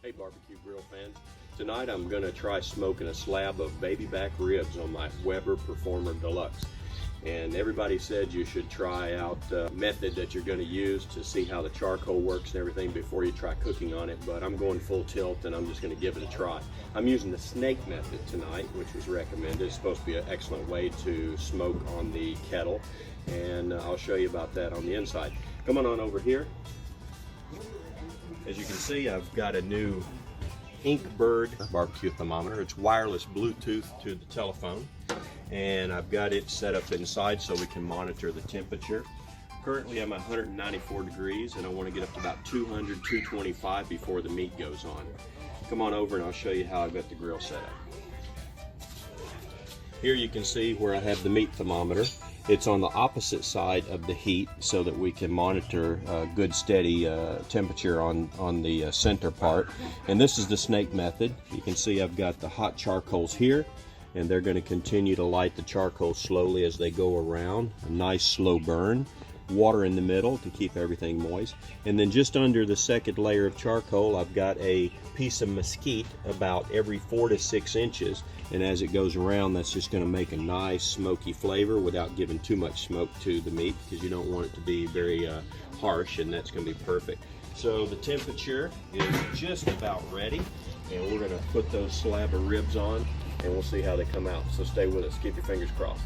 Hey barbecue grill fans, tonight I'm going to try smoking a slab of baby back ribs on my Weber Performer Deluxe. And everybody said you should try out the method that you're going to use to see how the charcoal works and everything before you try cooking on it, but I'm going full tilt and I'm just going to give it a try. I'm using the snake method tonight, which was recommended. It's supposed to be an excellent way to smoke on the kettle, and I'll show you about that on the inside. Come on over here. As you can see, I've got a new Inkbird barbecue thermometer. It's wireless Bluetooth to the telephone, and I've got it set up inside so we can monitor the temperature. Currently I'm at 194 degrees and I want to get up to about 200, 225 before the meat goes on. Come on over and I'll show you how I've got the grill set up. Here you can see where I have the meat thermometer. It's on the opposite side of the heat so that we can monitor good steady temperature on the center part. And this is the snake method. You can see I've got the hot charcoals here, and they're going to continue to light the charcoal slowly as they go around. A nice slow burn. Water in the middle to keep everything moist. And then just under the second layer of charcoal, I've got a piece of mesquite about every 4 to 6 inches. And as it goes around, that's just going to make a nice smoky flavor without giving too much smoke to the meat, because you don't want it to be very harsh, and that's going to be perfect. So the temperature is just about ready, and we're going to put those slab of ribs on and we'll see how they come out. So stay with us, keep your fingers crossed.